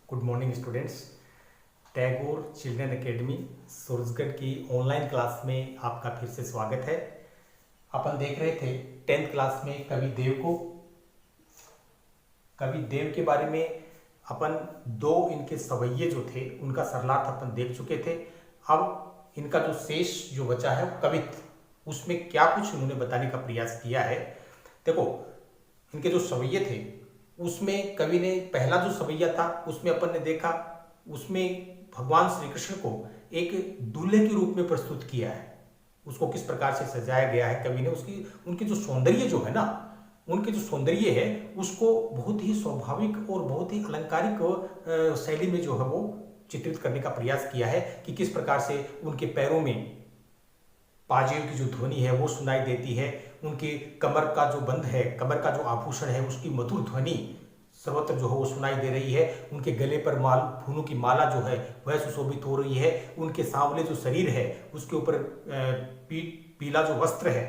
Good morning students. Tagore children academy Surajgarh की online class में आपका फिर से स्वागत है। अपन देख रहे थे 10th क्लास में कवि देव के बारे में। अपन दो इनके सवैये जो थे उनका सरलार्थ अपन देख चुके थे। अब इनका जो शेष जो बचा है कवित्व, उसमें क्या कुछ इन्होंने बताने का प्रयास किया है। देखो, इनके जो सवैये थे उसमें कवि ने पहला जो सवैया था उसमें अपन ने देखा, उसमें भगवान श्री कृष्ण को एक दूल्हे के रूप में प्रस्तुत किया है। उसको किस प्रकार से सजाया गया है कवि ने, उसकी उनके जो सौंदर्य जो है ना, उनके जो सौंदर्य है उसको बहुत ही स्वाभाविक और बहुत ही अलंकारिक शैली में जो है वो चित्रित करने का प्रयास किया है कि किस प्रकार से उनके पैरों में पाजेब की जो ध्वनि है वो सुनाई देती है, उनके कमर का जो बंध है, कमर का जो आभूषण है उसकी मधुर ध्वनि सर्वत्र जो है वो सुनाई दे रही है। उनके गले पर फूलों की माला जो है वह सुशोभित हो रही है। उनके सांवले जो शरीर है उसके ऊपर पीला जो वस्त्र है,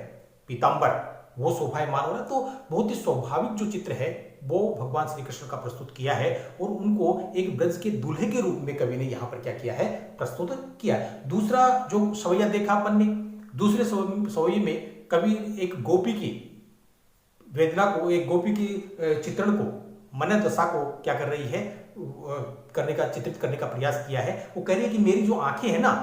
पीतांबर, वो शोभायमान हो रहा है। तो बहुत ही स्वाभाविक जो चित्र है वो भगवान श्री कृष्ण का प्रस्तुत किया है और उनको एक ब्रज के दूल्हे के रूप में कवि ने यहाँ पर क्या किया है, प्रस्तुत किया है। दूसरा जो सवैया देखा अपन ने, दूसरे सवैये में कवि एक गोपी की वेदना को, एक गोपी की चित्रण को, मन दशा को क्या कर रही है, चित्रित करने का प्रयास किया है। वो कह रही है कि मेरी जो आंखें हैं ना,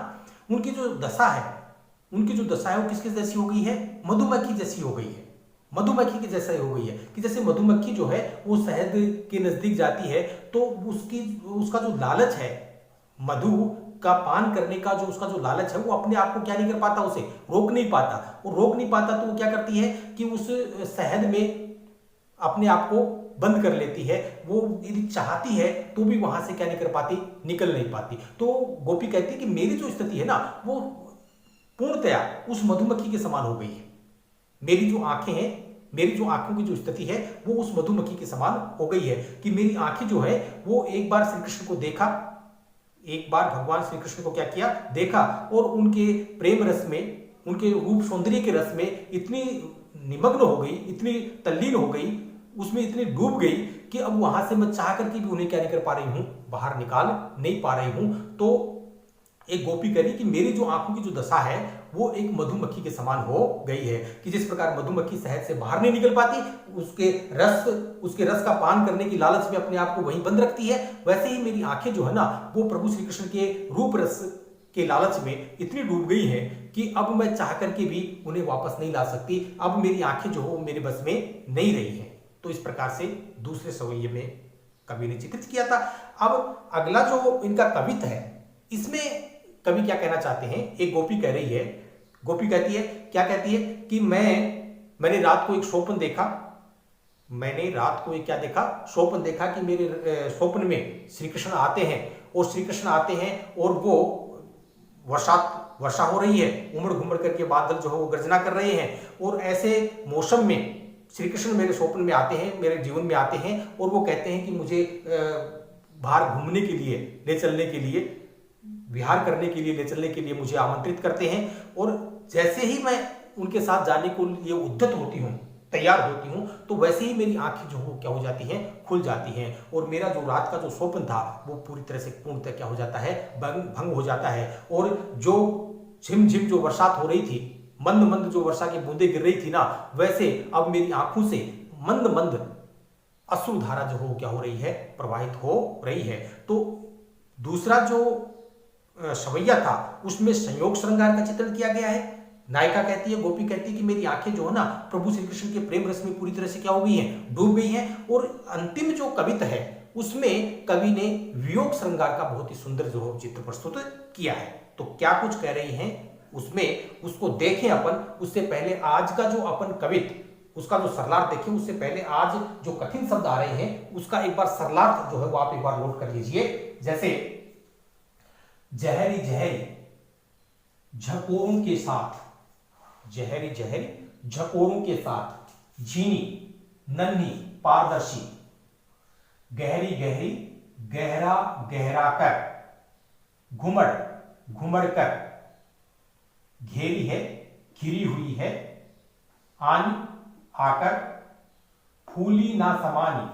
उनकी जो दशा है वो किसके जैसी हो गई है, मधुमक्खी जैसी हो गई है। मधुमक्खी के जैसा हो गई है कि जैसे मधुमक्खी जो है वो शहद के नजदीक जाती है तो उसका जो लालच है, मधु का पान करने का जो उसका जो लालच है, वो अपने आप को क्या नहीं कर पाता, उसे रोक नहीं पाता। वो रोक नहीं पाता तो वो क्या करती है कि उस शहद में अपने आप को बंद कर लेती है। वो यदि चाहती है तो भी वहां से क्या नहीं कर पाती, निकल नहीं पाती। तो गोपी कहती है कि मेरी जो स्थिति है ना वो पूर्णतया उस मधुमक्खी के समान हो गई है। मेरी जो आंखें हैं, मेरी जो आंखों की जो स्थिति है वो उस मधुमक्खी के समान हो गई है कि मेरी आंखें जो है वो एक बार श्री कृष्ण को देखा, एक बार भगवान श्री कृष्ण को क्या किया, देखा, और उनके प्रेम रस में, उनके रूप सौंदर्य के रस में इतनी निमग्न हो गई, इतनी तल्लीन हो गई, उसमें इतनी डूब गई कि अब वहां से मैं चाह करके भी उन्हें क्या नहीं कर पा रही हूं, बाहर निकाल नहीं पा रही हूं। तो एक गोपी कह रही कि मेरी जो आंखों की जो दशा है वो एक मधुमक्खी के समान हो गई है कि जिस प्रकार मधुमक्खी शहद से बाहर नहीं निकल पाती, उसके रस का पान करने की लालच में अपने आप को वहीं बंद रखती है, वैसे ही मेरी आंखें जो है ना वो प्रभु श्री कृष्ण के रूप रस के लालच में इतनी डूब गई है कि अब मैं चाह करके भी उन्हें वापस नहीं ला सकती। अब मेरी आंखें जो हो मेरे बस में नहीं रही है। तो इस प्रकार से दूसरे सवैये में कवि ने चित्रित किया था। अब अगला जो इनका कवित्व है, इसमें कवि क्या कहना चाहते हैं, एक गोपी कह रही है, गोपी कहती है, क्या कहती है कि मैंने रात को एक स्वप्न देखा, मैंने रात को एक क्या देखा, स्वप्न देखा कि मेरे स्वप्न में श्री कृष्ण आते हैं, और श्री कृष्ण आते हैं और वो वर्षा हो रही है, उमड़ घुमड़ करके बादल जो है वो गर्जना कर रहे हैं, और ऐसे मौसम में श्री कृष्ण मेरे स्वप्न में आते हैं, मेरे जीवन में आते हैं, और वो कहते हैं कि मुझे बाहर घूमने के लिए, ले चलने के लिए, विहार करने के लिए, ले चलने के लिए मुझे आमंत्रित करते हैं। और जैसे ही मैं उनके साथ जाने को लिए उद्यत होती हूँ, तैयार होती हूँ, तो वैसे ही मेरी आंखें जो हो क्या हो जाती हैं, खुल जाती हैं, और मेरा जो रात का जो स्वप्न था वो पूरी तरह से पूर्णतः क्या हो जाता है, भंग हो जाता है। और जो झिमझिम जो बरसात हो रही थी, मंद मंद जो वर्षा की बूंदें गिर रही थी ना, वैसे अब मेरी आंखों से मंद मंद अश्रुधारा जो हो क्या हो रही है, प्रवाहित हो रही है। तो दूसरा जो सवैया था उसमें संयोग श्रृंगार का चित्रण किया गया है। नायिका कहती है, गोपी कहती है कि मेरी आंखें जो है ना प्रभु श्री कृष्ण के प्रेम रस में पूरी तरह से क्या हो गई हैं, डूब गई हैं। और अंतिम जो कविता है उसमें कवि ने वियोग श्रृंगार का बहुत ही सुंदर जो चित्र प्रस्तुत किया है। तो क्या कुछ कह रही हैं उसमें, उसको देखें अपन। उससे पहले आज का जो अपन कवित्व, उसका जो सरलार्थ देखें, उससे पहले आज जो कठिन शब्द आ रहे हैं उसका एक बार सरलार्थ जो है वो आप एक बार नोट कर लीजिए। जैसे जहरी जहरी झकोरों के साथ, जहरी जहरी झकोरों के साथ, झीनी नन्ही पारदर्शी, गहरी गहरी गहरा गहरा कर, घुमड़ घुमड़ कर, घेरी है घिरी हुई है, आनी आकर, फूली ना समानी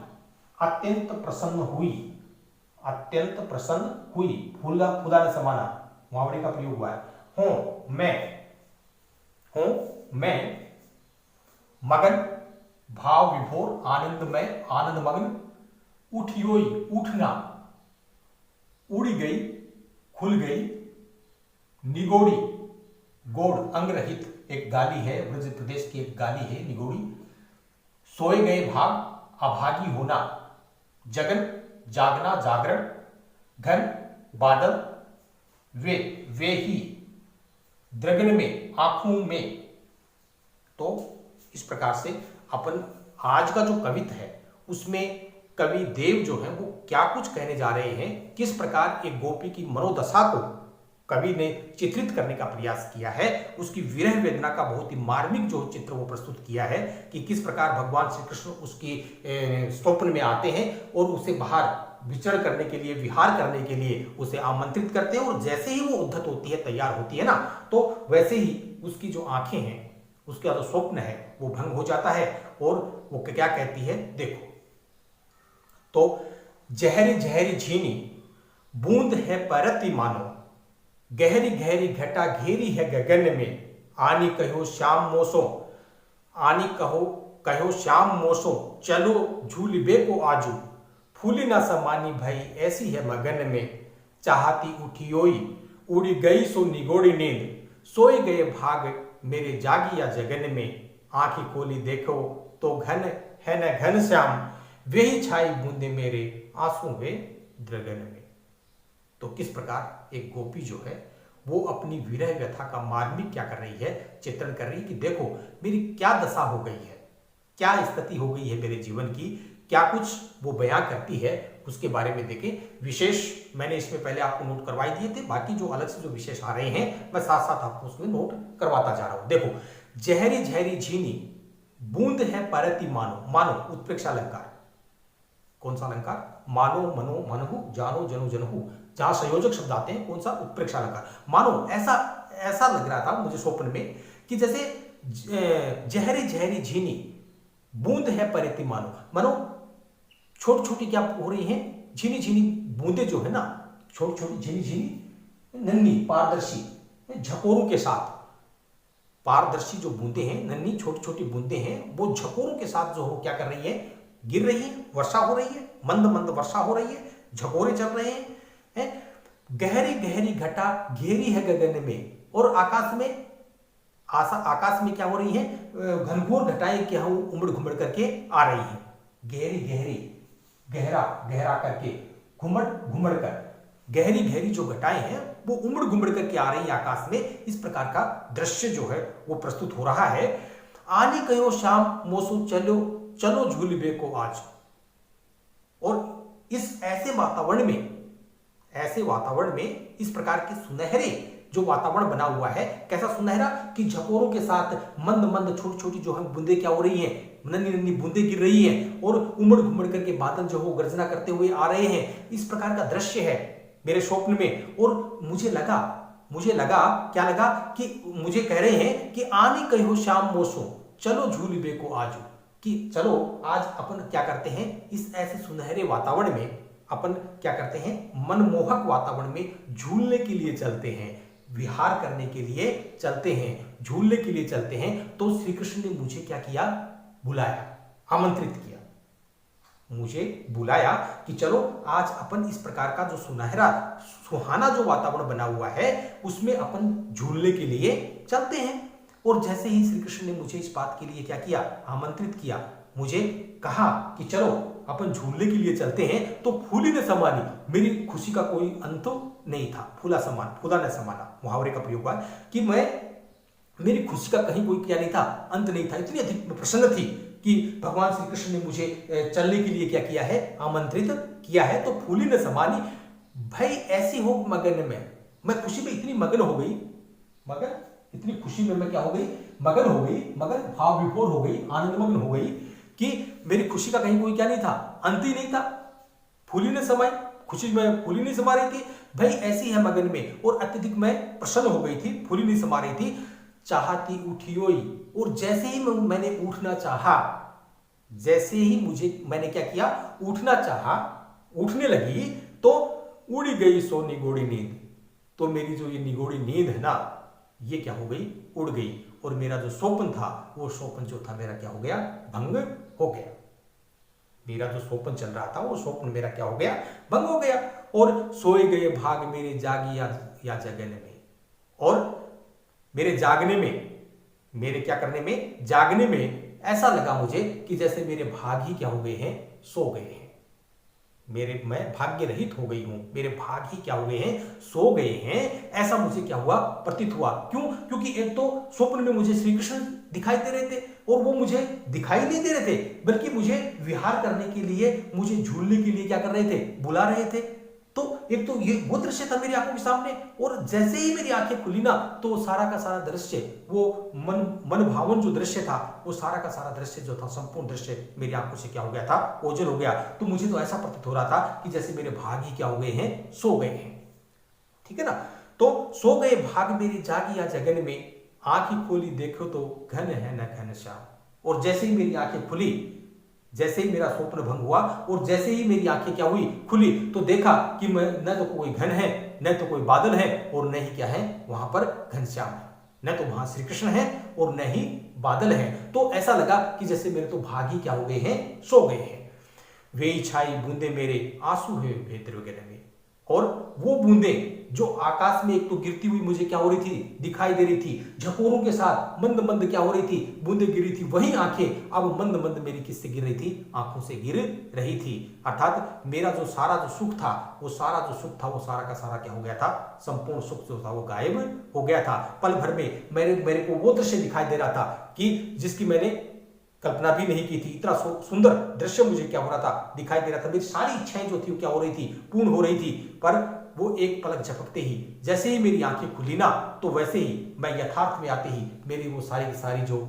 अत्यंत प्रसन्न हुई, अत्यंत प्रसन्न हुई, फूला फूला न समाना, मुहावरे का प्रयोग हुआ है। हूं मैं मगन, भाव विभोर, आनंदमय, आनंद मग्न, उठियोई, उठना, उड़ी गई, खुल गई, निगोड़ी, गोड़ अंग रहित एक गाली है, ब्रज प्रदेश की एक गाली है निगोड़ी, सोए गए भाग, अभागी होना, जगन जागना, जागरण, घन बादल, वे ही, द्रगन में, आंखों में। तो इस प्रकार से अपन आज का जो कवित्व है उसमें कवि देव जो है वो क्या कुछ कहने जा रहे हैं, किस प्रकार एक गोपी की मनोदशा को कवि ने चित्रित करने का प्रयास किया है, उसकी विरह वेदना का बहुत ही मार्मिक जो चित्र वो प्रस्तुत किया है कि किस प्रकार भगवान श्री कृष्ण उसकी स्वप्न में आते हैं और उसे बाहर विचरण करने के लिए, विहार करने के लिए उसे आमंत्रित करते हैं, और जैसे ही वो उद्धत होती है, तैयार होती है ना, तो वैसे ही उसकी जो आंखें हैं, उसका जो स्वप्न है वो भंग हो जाता है और वो क्या कहती है, देखो। तो जहरी जहरी झीनी बूंद है परति मानो, गहरी गहरी घटा घेरी है गगन में, आनी कहो श्याम मोसो, आनी कहो श्याम मोसो, चलो झूलिबे को आजू, फूली ना समानी भई ऐसी है मगन में, चाहती उठियोई, उड़ी गई सो निगोड़ी नींद, सोए गए भाग मेरे जागिया जगन में, आंखें खोली देखो तो घन है न घन श्याम, वही छाई बूंदे मेरे आंसू हुए द्रगन में। तो किस प्रकार एक गोपी जो है वो अपनी विरह व्यथा का मार्मिक क्या कर रही है, चित्रण कर रही है कि देखो मेरी क्या दशा हो गई है, क्या स्थिति हो गई है मेरे जीवन की, क्या कुछ वो बयां करती है, उसके बारे में देखें। विशेष मैंने इसमें पहले आपको नोट करवाई दिए थे, बाकी जो अलग से जो विशेष आ रहे हैं मैं साथ साथ आपको उसमें नोट करवाता जा रहा हूं। देखो, जहरी जहरी झीनी बूंद है परति मानो, मानो उत्प्रेक्षा अलंकार, कौन सा अलंकार, मानो मनो मनहु, जानो जनु जनहु, जहां संयोजक शब्द आते हैं, कौन सा, उत्प्रेक्षा अलंकार। मानो ऐसा लग रहा था मुझे स्वप्न में कि जैसे जहरी जहरी झीनी बूंद है परति मानो, मानो छोटी छोटी क्या हो रही हैं, झीनी झीनी बूंदे जो है ना, छोटी छोटी झीनी झीनी नन्ही पारदर्शी झकोरों के साथ, पारदर्शी जो बूंदे हैं, नन्ही छोटी छोटी बूंदे हैं, वो झकोरों के साथ जो हो क्या कर रही है, गिर रही है, वर्षा हो रही है, मंद मंद वर्षा हो रही है, झकोरे चल रहे हैं। गहरी गहरी घटा घेरी है गगन में, और आकाश में क्या हो रही है, घनघोर घटाएं क्या हो उमड़ घुमड़ करके आ रही है, गहरी गहरी, गहरा गहरा करके, घुमड़ घुमड़ कर, गहरी गहरी जो घटाएं हैं वो उमड़ घुमड़ करके आ रही है आकाश में। इस प्रकार का दृश्य जो है वो प्रस्तुत हो रहा है। आनी कहो शाम मोसो, चलो चलो झूलिबे को आज। और इस ऐसे वातावरण में इस प्रकार के सुनहरे जो वातावरण बना हुआ है, कैसा सुनहरा कि झकोरों के साथ मंद मंद छोटी छोटी जो है बूंदे क्या हो रही हैं, नन्ही नन्ही बूंदे गिर रही हैं, और उमड़ घुमड़ करके बादल जो हो गर्जना करते हुए आ रहे हैं। इस प्रकार का दृश्य है मेरे स्वप्न में, और मुझे लगा क्या लगा कि मुझे कह रहे हैं कि आनी कहो शाम मोसो, चलो झूलिबे को आजू, कि चलो आज अपन क्या करते हैं, इस ऐसे सुनहरे वातावरण में अपन क्या करते हैं, मनमोहक वातावरण में झूलने के लिए चलते हैं, विहार करने के लिए चलते हैं, झूलने के लिए चलते हैं। तो श्री कृष्ण ने मुझे क्या किया, बुलाया, आमंत्रित किया, मुझे बुलाया कि चलो आज अपन इस प्रकार का जो सुनहरा सुहाना जो वातावरण बना हुआ है उसमें अपन झूलने के लिए चलते हैं। और जैसे ही श्री कृष्ण ने मुझे इस बात के लिए क्या किया, आमंत्रित किया, मुझे कहा कि चलो अपन झूलने के लिए चलते हैं, तो फूली न समानी, मेरी खुशी का कोई अंत नहीं था। फूला न समाना मुहावरे का प्रयोग हुआ कि मेरी खुशी का कहीं कोई क्या नहीं था, अंत नहीं था। इतनी अधिक प्रसन्न थी कि भगवान श्री कृष्ण ने मुझे चलने के लिए क्या किया है, आमंत्रित किया है। तो फूली न समानी भाई ऐसी हो मगन में, मैं खुशी में इतनी मगन हो गई, इतनी खुशी में मैं क्या हो गई, मगन हो गई, मगन भाव विभोर हो गई, आनंदमग्न हो गई कि मेरी खुशी का कहीं कोई क्या नहीं था, अंत ही नहीं था। फूली ने समाई, खुशी में फूली नहीं समा रही थी भाई, ऐसी है मगन में, और अत्यधिक मैं प्रसन्न हो गई थी, फूली नहीं समा रही थी। चाहती उठियोई, और जैसे ही मैंने उठना चाहा, जैसे ही मैंने क्या किया, उठना चाहा, उठने लगी, तो उड़ी गई सो निगोड़ी नींद। तो मेरी जो ये निगोड़ी नींद है ना, ये क्या हो गई, उड़ गई। और मेरा जो स्वप्न था, वो स्वप्न जो था मेरा क्या हो गया, भंग हो गया। मेरा जो स्वप्न चल रहा था वो स्वप्न मेरा क्या हो गया, भंग हो गया। और सोए गए भाग मेरे जागी या जगने में, और मेरे जागने में, मेरे क्या करने में, जागने में ऐसा लगा मुझे कि जैसे मेरे भाग ही क्या हो गए हैं, सो गए हैं। मैं भाग्य रहित हो गई हूं, मेरे भाग ही क्या हो गए हैं, सो गए हैं। ऐसा मुझे क्या हुआ, प्रतीत हुआ। क्यों? क्योंकि एक तो स्वप्न में मुझे श्री कृष्ण दिखाई दे रहे थे, और वो मुझे दिखाई नहीं दे रहे थे, बल्कि मुझे विहार करने के लिए, मुझे झूलने के लिए क्या कर रहे थे, बुला रहे थे। तो एक तो ये वो दृश्य था मेरी आंखों के सामने, और जैसे ही मेरी आंखें खुली ना, तो सारा का सारा दृश्य, वो मन भावन जो दृश्य था, वो सारा का सारा दृश्य जो था, संपूर्ण दृश्य मेरी आंखों से क्या हो गया था, ओझल हो गया। तो मुझे तो ऐसा प्रतीत हो रहा था कि जैसे मेरे भाग ही क्या हो गए हैं, सो गए हैं। ठीक है ना? तो सो गए भाग मेरी जागी या जगन में, आंखें खोली देखो तो घन है न घन श्याम। और जैसे ही मेरी आंखें खुली, जैसे ही मेरा स्वप्न भंग हुआ, और जैसे ही मेरी आंखें क्या हुई, खुली, तो देखा कि मैं न तो कोई घन है, न तो कोई बादल है, और न ही क्या है वहां पर घनश्याम है। न तो वहां श्री कृष्ण है और न ही बादल है। तो ऐसा लगा कि जैसे मेरे तो भाग ही क्या हो गए हैं, सो गए हैं। वे छाई बूंदे मेरे आंसू है भेद्र वगैरह में, और वो बूंदे जो आकाश में एक तो गिरती हुई मुझे क्या हो रही थी, दिखाई दे रही थी, झकोरों के साथ मंद मंद क्या हो रही थी, बूंदे गिरी थी। वही आंखें अब मंद मंद मेरी किससे गिर रही थी, आंखों से गिर रही थी। अर्थात मेरा जो सारा जो सुख था, वो सारा जो सुख था, वो सारा का सारा क्या हो गया था, संपूर्ण सुख जो था वो गायब हो गया था। पल भर में मेरे को वो दृश्य दिखाई दे रहा था कि जिसकी मैंने कल्पना भी नहीं की थी। इतना सुंदर दृश्य मुझे क्या हो रहा था, दिखाई दे रहा था। मेरी सारी इच्छाएं जो थी वो क्या हो रही थी, पूर्ण हो रही थी। पर वो एक पलक झपकते ही, जैसे ही मेरी आंखें खुली ना, तो वैसे ही मैं यथार्थ में आते ही मेरी वो सारी की सारी जो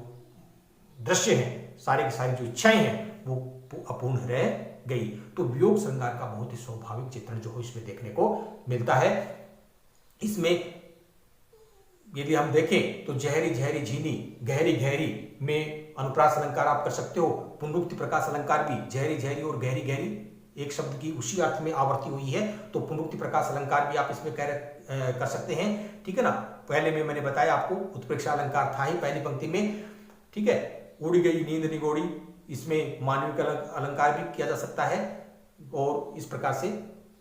दृश्य है, सारी की सारी जो इच्छाएं हैं, वो अपूर्ण रह गई। तो वियोग श्रृंगार का बहुत ही स्वाभाविक चित्रण जो है इसमें देखने को मिलता है। इसमें यदि हम देखें तो जहरी जहरी झीनी, गहरी गहरी में अनुप्रास अलंकार आप कर सकते हो। पुनरुक्ति प्रकाश अलंकार भी जहरी जहरी और गहरी गहरी एक शब्द की उसी अर्थ में आवर्ती हुई है, तो पुनरुक्ति प्रकाश अलंकार भी आप इसमें कर सकते हैं। ठीक है ना? पहले में मैंने बताया आपको उत्प्रेक्षा अलंकार था ही पहली पंक्ति में। ठीक है, उड़ी गई नींद निगोड़ी, इसमें मानविक अलंकार भी किया जा सकता है। और इस प्रकार से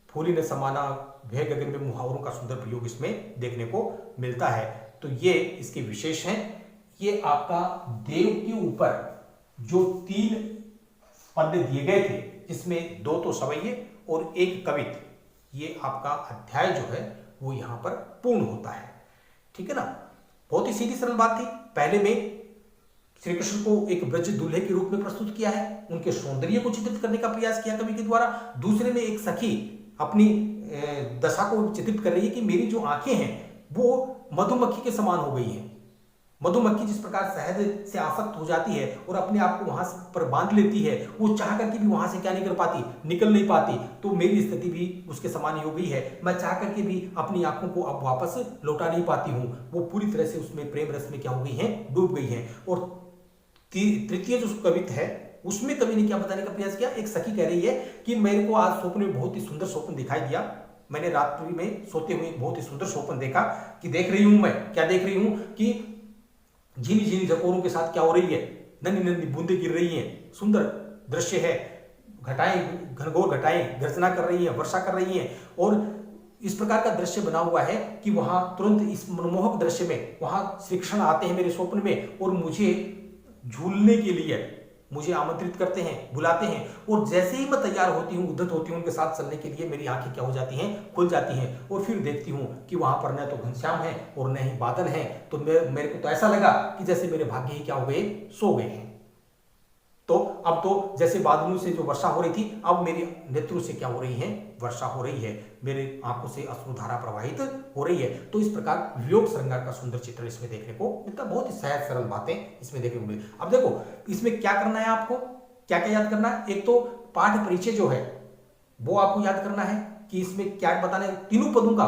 फूली ने समाना भय गगन में मुहावरों का सुंदर प्रयोग इसमें देखने को मिलता है। तो ये इसके विशेष हैं। ये आपका देव के ऊपर जो 3 पद्य दिए गए थे, जिसमें 2 तो सवैये और 1 कवित, ये आपका अध्याय जो है वो यहां पर पूर्ण होता है। ठीक है ना? बहुत ही सीधी सरल बात थी। पहले में श्री कृष्ण को एक ब्रज दूल्हे के रूप में प्रस्तुत किया है, उनके सौंदर्य को चित्रित करने का प्रयास किया कवि के द्वारा। दूसरे में एक सखी अपनी दशा को चित्रित कर रही है कि मेरी जो आंखें हैं वो मधुमक्खी के समान हो गई हैं। मधुमक्खी जिस प्रकार शहद से आसक्त हो जाती है और अपने आप को वहां पर बांध लेती है, वो चाह करके भी वहां से क्या नहीं कर पाती, निकल नहीं पाती। तो मेरी स्थिति भी उसके समान ही हो गई है। मैं चाह करके भी अपनी आंखों को अब वापस लौटा नहीं पाती हूं। वो पूरी तरह से उसमें प्रेम रस में क्या हो गई है, डूब गई है। और तृतीय जो कवित है, उसमें कवि ने क्या बताने का प्रयास किया, एक सखी कह रही है कि मेरे को आज स्वप्न में बहुत ही सुंदर स्वप्न दिखाई दिया। मैंने रात्रि में सोते हुए बहुत ही सुंदर स्वप्न देखा कि देख रही हूं, मैं क्या देख रही हूं कि झीनी झीनी झकोरों के साथ क्या हो रही है, नन्ही नन्ही बूंदे गिर रही हैं, सुंदर दृश्य है। घटाएं, घनघोर घटाएं गर्जना कर रही हैं, वर्षा कर रही हैं। और इस प्रकार का दृश्य बना हुआ है कि वहां तुरंत इस मनमोहक दृश्य में वहां श्री कृष्ण आते हैं मेरे स्वप्न में और मुझे झूलने के लिए मुझे आमंत्रित करते हैं, बुलाते हैं। और जैसे ही मैं तैयार होती हूँ, उद्धत होती हूँ उनके साथ चलने के लिए, मेरी आंखें क्या हो जाती हैं, खुल जाती हैं। और फिर देखती हूँ कि वहां पर न तो घनश्याम है और न ही बादल है। तो मेरे को तो ऐसा लगा कि जैसे मेरे भाग्य ही क्या हो गए, सो गए हैं। तो अब तो जैसे बादलों से जो वर्षा हो रही थी, अब मेरे नेत्रों से क्या हो रही है, वर्षा हो रही है, मेरे आंखों से अश्रुधारा प्रवाहित हो रही है। तो इस प्रकार वियोग श्रृंगार का सुंदर चित्र इसमें देखने को मिलता। बहुत ही सहज सरल बातें इसमें देखने को मिली। अब देखो इसमें क्या करना है, आपको क्या क्या याद करना है। एक तो पाठ परिचय जो है वो आपको याद करना है कि इसमें क्या बताना है। तीनों पदों का,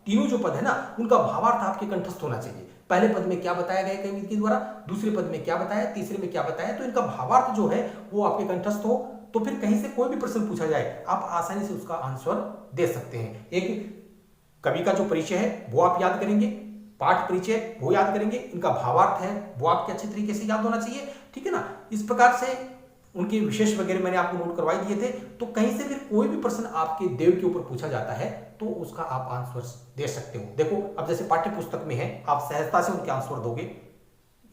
तीनों जो पद है ना, उनका भावार्थ आपके कंठस्थ होना चाहिए। पहले पद में क्या बताया गया कवि के द्वारा, दूसरे पद में क्या बताया, तीसरे में क्या बताया, तो इनका भावार्थ जो है वो आपके कंठस्थ हो। तो फिर कहीं से कोई भी प्रश्न पूछा जाए आप आसानी से उसका आंसर दे सकते हैं। एक कवि का जो परिचय है वो आप याद करेंगे, पाठ परिचय वो याद करेंगे, इनका भावार्थ है वो आपके अच्छे तरीके से याद होना चाहिए, ठीक है ना। इस प्रकार से उनके विशेष वगैरह मैंने आपको नोट करवाई दिए थे। तो कहीं से फिर कोई भी प्रश्न आपके देव के ऊपर पूछा जाता है तो उसका आप आंसर दे सकते हो। देखो अब जैसे पाठ्य पुस्तक में है, आप सहजता से उनके आंसर दोगे,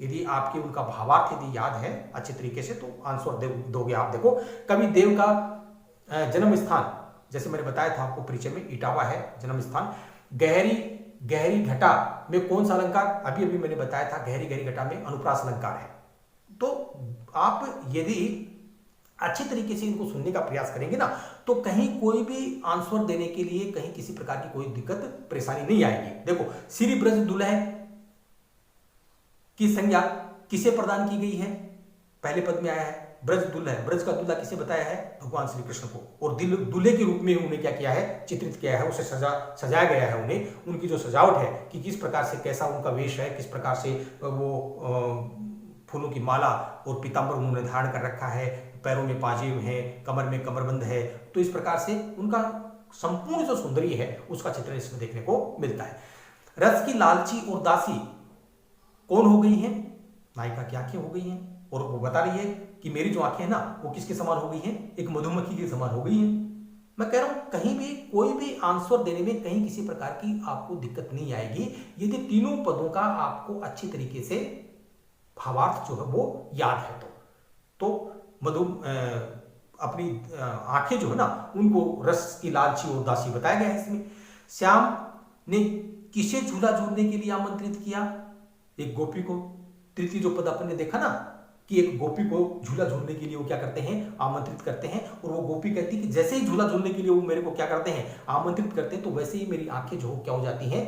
यदि आपके उनका भावार्थ यदि याद है अच्छे तरीके से तो आंसर दोगे आप। देखो कवि देव का जन्म स्थान जैसे मैंने बताया था आपको परिचय में, इटावा है जन्म स्थान। गहरी घटा में कौन सा अलंकार, अभी अभी मैंने बताया था गहरी घटा में अनुप्रास अलंकार है। तो आप यदि अच्छे तरीके से इनको सुनने का प्रयास करेंगे ना तो कहीं कोई भी आंसर देने के लिए कहीं किसी प्रकार की कोई दिक्कत परेशानी नहीं आएगी। देखो श्री ब्रज दुल्हे की संज्ञा किसे प्रदान की गई है, पहले पद में आया है ब्रज दुल्हा। ब्रज का दुल्हा किसे बताया है, भगवान श्री कृष्ण को, और दूल्हे के रूप में उन्हें क्या किया है, चित्रित किया है, उसे सजाया गया है उन्हें। उनकी जो सजावट है कि किस प्रकार से कैसा उनका वेश है, किस प्रकार से वो फूलों की माला और पीतांबर उन्होंने धारण कर रखा है, पैरों में पाजेब है, कमर में कमरबंद है। तो इस प्रकार से उनका संपूर्ण जो सौंदर्य है उसका चित्रण इसमें देखने को मिलता है। रस की लालची और दासी कौन हो गई है, नायिका की आंखें हो गई हैं, और वो बता रही है कि मेरी जो आंखें हैं ना वो किसके समान हो गई हैं, एक मधुमक्खी के समान हो गई हैं। मैं कह रहा हूं कहीं भी कोई भी आंसर देने में कहीं किसी प्रकार की आपको दिक्कत नहीं आएगी यदि तीनों पदों का आपको अच्छी तरीके से भावार्थ जो है वो याद है। तो अपनी आंखें जो है ना उनको रस की लालची और दासी बताया गया है इसमें। श्याम ने किसे झूला झूलने के लिए आमंत्रित किया, एक गोपी को। तृतीय जो पद अपन ने देखा ना कि एक गोपी को झूला झूलने के लिए वो क्या करते हैं, आमंत्रित करते हैं, और वो गोपी कहती है कि जैसे ही झूला झूलने के लिए वो मेरे को क्या करते हैं, आमंत्रित करते हैं, तो वैसे ही मेरी आंखें जो क्या हो जाती हैं,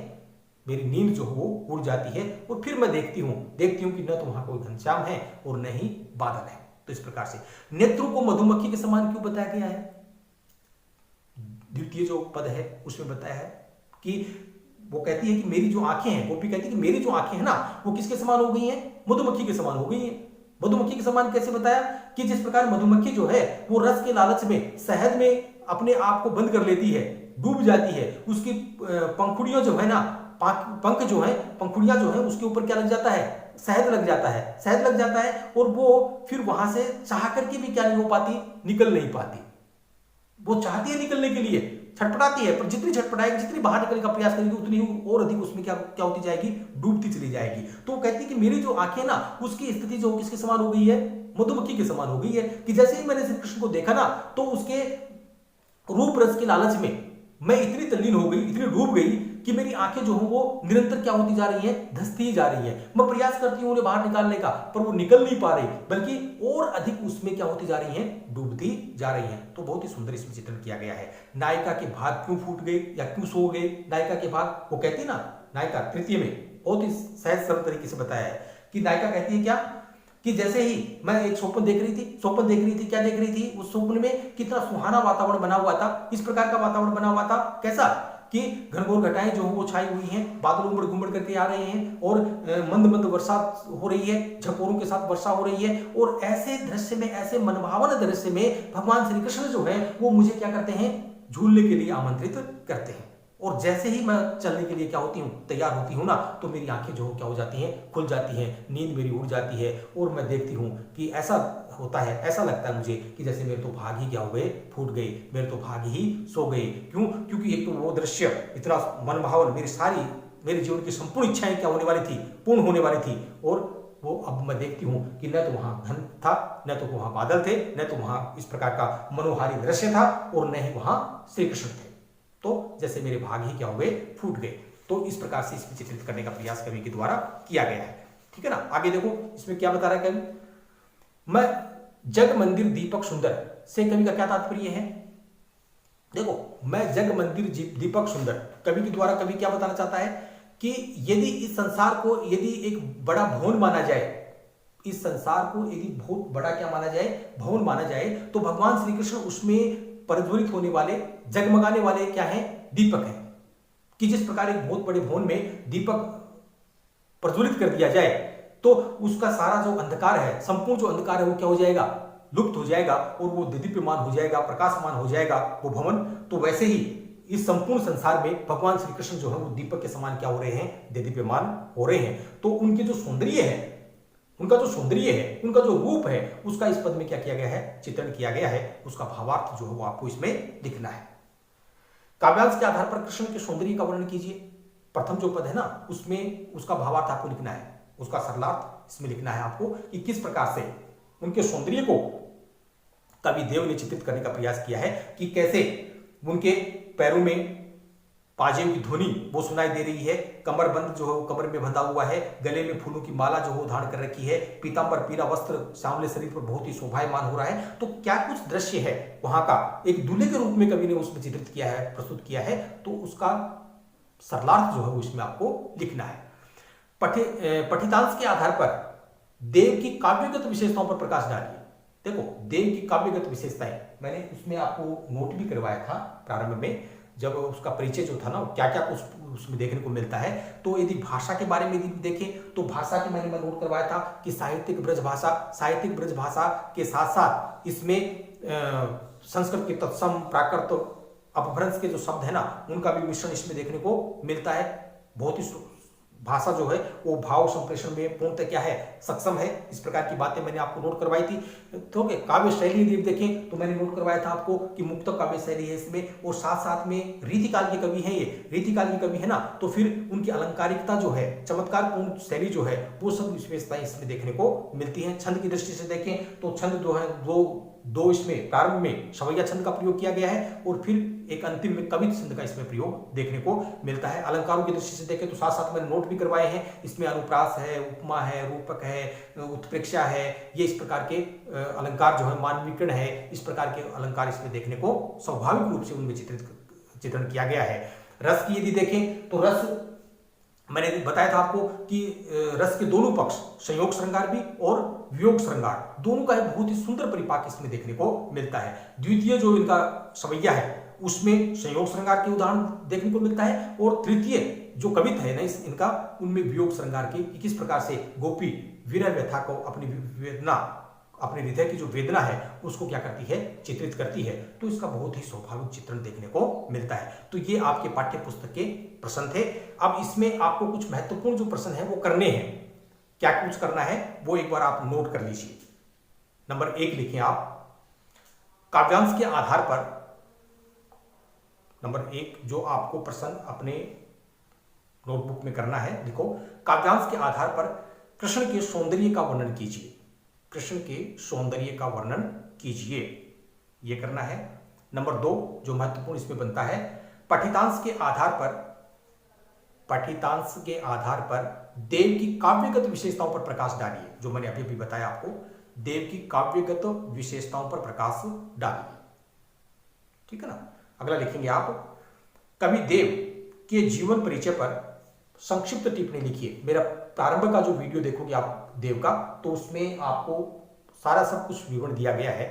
मेरी नींद जो वो उड़ जाती है, और फिर मैं देखती हूं कि न तो वहां कोई घनश्याम है और न ही बादल है। तो इस प्रकार से नेत्रों को मधुमक्खी के समान क्यों बताया गया है, द्वितीय जो पद है उसमें बताया है कि वो कहती है कि मेरी जो आंखें हैं, गोपी कहती है कि मेरी जो आंखें हैं ना वो किसके समान हो गई हैं, मधुमक्खी के समान हो गई हैं। मधुमक्खी के समान कैसे बताया कि जिस प्रकार मधुमक्खी जो है वो रस के लालच में शहद में अपने आप को बंद कर लेती है, डूब जाती है, उसकी पंखुड़ियां जो है ना, पंख जो है, पंखुड़ियां जो है उसके ऊपर क्या लग जाता है, शहद लग जाता है, और वो फिर वहां से चाह करके भी क्या नहीं हो पाती, निकल नहीं पाती। वो चाहती है निकलने के लिए, छटपटाती है, पर जितनी छटपटाएगी, जितनी बाहर निकलने का प्रयास करेगी, उतनी और अधिक उसमें क्या होती जाएगी, डूबती चली जाएगी। तो वो कहती है कि मेरी जो आंखें ना उसकी स्थिति जो किसके समान हो गई है, मधुमक्खी के समान हो गई है, कि जैसे ही मैंने श्री कृष्ण को देखा ना तो उसके रूप रस के लालच में मैं इतनी तल्लीन हो गई, इतनी डूब गई कि मेरी आंखें जो हो वो निरंतर क्या होती जा रही हैं, धंसती ही जा रही हैं। मैं प्रयास करती हूं उन्हें बाहर निकालने का, पर वो निकल नहीं पा रही, बल्कि और अधिक उसमें क्या होती जा रही हैं, डूबती जा रही हैं। तो बहुत ही सुंदर इसमें चित्रण किया गया है। नायिका के भाग क्यों फूट गए या क्यों सो गए, नायिका के भाग, वो कहती है ना, नायिका तृतीय में बहुत ही सहज सरल तरीके से बताया है कि नायिका कहती है क्या कि जैसे ही मैं एक स्वप्न देख रही थी, क्या देख रही थी, उस स्वप्न में कितना सुहाना वातावरण बना हुआ था, इस प्रकार का वातावरण बना हुआ था, कैसा कि घनघोर घटाएं जो वो छाई हुई हैं, बादल उमड़ घुमड़ करके आ रहे हैं, और मंद मंद वर्षा हो रही है, झकोरों के साथ वर्षा हो रही है, और ऐसे दृश्य में, ऐसे मनभावन दृश्य में भगवान श्री कृष्ण जो है वो मुझे क्या करते हैं, झूलने के लिए आमंत्रित करते हैं। और जैसे ही मैं चलने के लिए क्या होती हूँ, तैयार होती हूँ ना, तो मेरी आंखें जो क्या हो जाती हैं, खुल जाती हैं, नींद मेरी उड़ जाती है, और मैं देखती हूँ कि ऐसा होता है, ऐसा लगता है मुझे कि जैसे मेरे तो भाग ही क्या हो गए, फूट गए, मेरे तो भाग ही सो गए। क्यों? क्योंकि एक तो वो दृश्य इतना मनभावन, मेरे जीवन की संपूर्ण इच्छाएं क्या होने वाली थी, पूर्ण होने वाली थी, और वो अब मैं देखती हूँ कि न तो वहां घन था, न तो वहां बादल थे, न तो वहां इस प्रकार का मनोहारी दृश्य था, और न ही वहां श्री कृष्ण थे। तो जैसे मेरे भाग ही क्या हो गए, फूट गए। तो इस प्रकार से इसमें चित्रित करने का प्रयास कवि के द्वारा किया गया है। ठीक है ना। आगे देखो इसमें क्या बता रहा है कवि, मैं जग मंदिर दीपक सुंदर से कवि का क्या तात्पर्य है। देखो, मैं जग मंदिर दीपक सुंदर, कवि के द्वारा कवि क्या बताना चाहता है कि यदि इस संसार को यदि एक बड़ा भवन माना जाए, इस संसार को यदि बहुत बड़ा क्या माना जाए, भवन माना जाए, तो भगवान श्री कृष्ण उसमें प्रज्वलित होने वाले, जगमगाने वाले क्या है, दीपक है। कि जिस प्रकार एक बहुत बड़े भवन में दीपक प्रज्वलित कर दिया जाए तो उसका सारा जो अंधकार है, संपूर्ण जो अंधकार है वो क्या हो जाएगा, लुप्त हो जाएगा और वो दीदीप्यमान हो जाएगा, प्रकाशमान हो जाएगा वो भवन, तो वैसे ही इस संपूर्ण संसार में भगवान श्री कृष्ण जो है वो दीपक के समान क्या हो रहे हैं, दीदीप्यमान हो रहे हैं। तो उनके जो सौंदर्य है, उनका जो सौंदर्य है, उनका जो रूप है, उसका इस पद में क्या किया गया है, चित्रण किया गया है। उसका भावार्थ जो है वो आपको इसमें लिखना है। काव्यांश के आधार पर कृष्ण के सौंदर्य का वर्णन कीजिए। प्रथम जो पद है ना, उसमें उसका भावार्थ आपको लिखना है, उसका सरलार्थ इसमें लिखना है आपको कि किस प्रकार से उनके सौंदर्य को कवि देव ने चित्रित करने का प्रयास किया है, कि कैसे उनके पैरों में पाजेब की ध्वनि वो सुनाई दे रही है, कमरबंद जो है वो कमर में बंधा हुआ है, गले में फूलों की माला जो है धारण कर रखी है, पीतांबर पीला वस्त्र सांवले शरीर पर बहुत ही शोभायमान हो रहा है। तो क्या कुछ दृश्य है वहां का, एक दूल्हे के रूप में कवि ने उसमें चित्रित किया है, प्रस्तुत किया है। तो उसका सरलार्थ जो है वो इसमें आपको लिखना है। पठितांश के आधार पर देव की काव्यगत विशेषताओं पर प्रकाश डालिए। देखो, देव की काव्यगत विशेषताएं मैंने उसमें आपको नोट भी करवाया था प्रारंभ में, जब उसका परिचय जो था ना, क्या क्या कुछ उसमें देखने को मिलता है। तो यदि भाषा के बारे में यदि देखें तो भाषा की मैंने नोट करवाया था कि साहित्यिक ब्रज भाषा के साथ साथ इसमें संस्कृत के तत्सम, प्राकृत, अपभ्रंश के जो शब्द है ना, उनका भी मिश्रण इसमें देखने को मिलता है। बहुत ही भाषा जो है वो भाव संप्रेषण में पूर्णतः क्या है, सक्षम है। इस प्रकार की बातें मैंने आपको नोट करवाई थी। तो काव्य शैली यदि देखें तो मैंने नोट करवाया था आपको कि मुक्त काव्य शैली है इसमें, और साथ साथ में रीतिकाल के कवि हैं, ये रीतिकाल के कवि है ना, तो फिर उनकी अलंकारिकता जो है, चमत्कारपूर्ण शैली जो है, वो सब विशेषताएं इसमें देखने को मिलती हैं। छंद की दृष्टि से देखें तो छंद जो है दो इसमें प्रारंभ में सवैया छंद का प्रयोग किया गया है, और फिर एक अंतिम में कवित छंद का इसमें प्रयोग देखने को मिलता है। अलंकारों की दृष्टि से देखें तो साथ साथ मैंने नोट भी करवाए हैं, इसमें अनुप्रास है, उपमा है, रूपक है, उत्प्रेक्षा है, ये इस प्रकार के अलंकार जो है, मानवीकरण है, इस प्रकार के अलंकार इसमें देखने को स्वाभाविक रूप से उनमें चित्रण किया गया है। रस की यदि देखें तो रस मैंने बताया था आपको कि रस के दोनों पक्ष, संयोग श्रृंगार भी और वियोग श्रृंगार, दोनों का एक बहुत ही सुंदर परिपाक इसमें देखने को मिलता है। द्वितीय जो इनका सवैया है उसमें संयोग श्रृंगार के उदाहरण देखने को मिलता है, और तृतीय जो कविता है ना इनका, उनमें वियोग श्रृंगार की, किस प्रकार से गोपी विरह व्यथा को, अपनी वेदना, अपने हृदय की जो वेदना है उसको क्या करती है, चित्रित करती है। तो इसका बहुत ही स्वाभाविक चित्रण देखने को मिलता है। तो ये आपके पाठ्य पुस्तक के प्रश्न थे। अब इसमें आपको कुछ महत्वपूर्ण जो प्रश्न है वो करने हैं। क्या कुछ करना है वो एक बार आप नोट कर लीजिए। नंबर 1 लिखें आप, काव्यांश के आधार पर, नंबर 1 जो आपको प्रश्न अपने नोटबुक में करना है, लिखो, काव्यांश के आधार पर कृष्ण के सौंदर्य का वर्णन कीजिए। कृष्ण के सौंदर्य का वर्णन कीजिए, ये करना है। नंबर 2 जो महत्वपूर्ण इसमें बनता है, पठितांश के आधार पर देव की काव्यगत विशेषताओं पर प्रकाश डालिए। जो मैंने अभी बताया आपको, देव की काव्यगत विशेषताओं पर प्रकाश डालिए, ठीक है ना। अगला लिखेंगे आप, कवि देव के जीवन परिचय पर संक्षिप्त टिप्पणी लिखिए। मेरा प्रारंभ का जो वीडियो देखोगे आप देव का, तो उसमें आपको सारा सब कुछ विवरण दिया गया है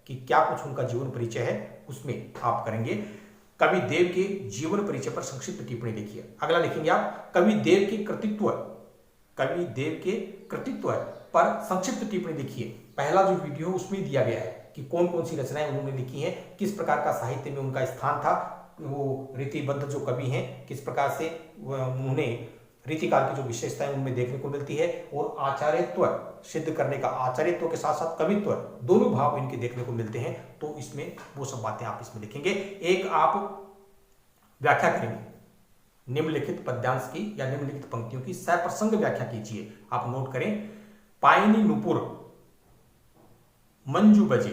कि क्या कुछ उनका जीवन परिचय है, उसमें आप करेंगे। कवि देव के जीवन परिचय पर संक्षिप्त टिप्पणी लिखिए। अगला लिखेंगे आप, कवि देव के कृतित्व पर संक्षिप्त टिप्पणी लिखिए। पहला जो वीडियो उसमें दिया गया है कि कौन कौन सी रचनाएं उन्होंने लिखी हैं, किस प्रकार का साहित्य में उनका स्थान था, वो रीतिबद्ध जो कवि हैं, किस प्रकार से उन्होंने रीतिकाल की जो विशेषताएं उनमें देखने को मिलती है, और आचार्यत्व सिद्ध करने का, आचार्यत्व के साथ साथ कवित्व, दोनों भाव इनके देखने को मिलते हैं। तो इसमें वो सब बातें आप इसमें लिखेंगे। एक आप व्याख्या करेंगे निम्नलिखित पद्यांश की या निम्नलिखित पंक्तियों की सप्रसंग व्याख्या कीजिए। आप नोट करें, पायनी नुपुर मंजू बजे,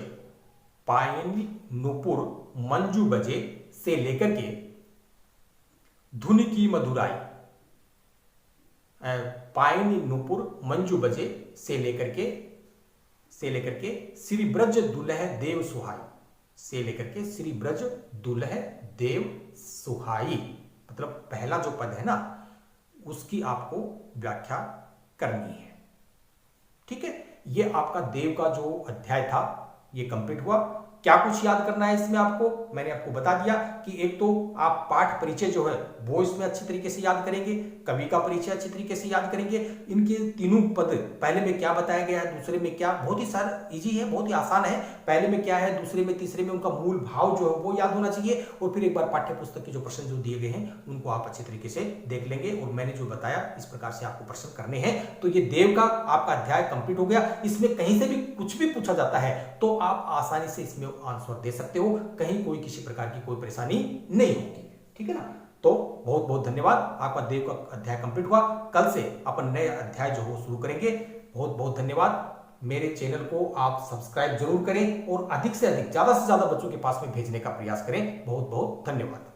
पायनी नुपुर मंजू बजे से लेकर के धुन की मधुराई, पायनी नुपुर मंजू बजे से लेकर के श्री ब्रज दुल्ह देव सुहाई, से लेकर के श्री ब्रज दुल्ह देव सुहाई, मतलब पहला जो पद है ना उसकी आपको व्याख्या करनी है, ठीक है। ये आपका देव का जो अध्याय था ये कंप्लीट हुआ। क्या कुछ याद करना है इसमें आपको मैंने आपको बता दिया कि एक तो आप पाठ परिचय जो है वो इसमें अच्छी तरीके से याद करेंगे, कवि का परिचय अच्छी तरीके से याद करेंगे, इनके तीनों पद पहले में क्या बताया गया है, दूसरे में क्या, बहुत ही सारा इजी है, बहुत ही आसान है, पहले में क्या है, दूसरे में, तीसरे में, उनका मूल भाव जो है वो याद होना चाहिए। और फिर एक बार पाठ्य पुस्तक के जो प्रश्न जो दिए गए हैं उनको आप अच्छी तरीके से देख लेंगे और मैंने जो बताया इस प्रकार से आपको प्रश्न करने हैं। तो ये देव का आपका अध्याय कंप्लीट हो गया। इसमें कहीं से भी कुछ भी पूछा जाता है तो आप आसानी से इसमें आंसर दे सकते हो, कहीं कोई किसी प्रकार की कोई परेशानी नहीं होगी, ठीक है ना। तो बहुत बहुत धन्यवाद, आपका देव का अध्याय कंप्लीट हुआ। कल से अपन नए अध्याय जो हो शुरू करेंगे। बहुत बहुत धन्यवाद। मेरे चैनल को आप सब्सक्राइब जरूर करें और अधिक से अधिक, ज्यादा से ज्यादा बच्चों के पास में भेजने का प्रयास करें। बहुत बहुत धन्यवाद।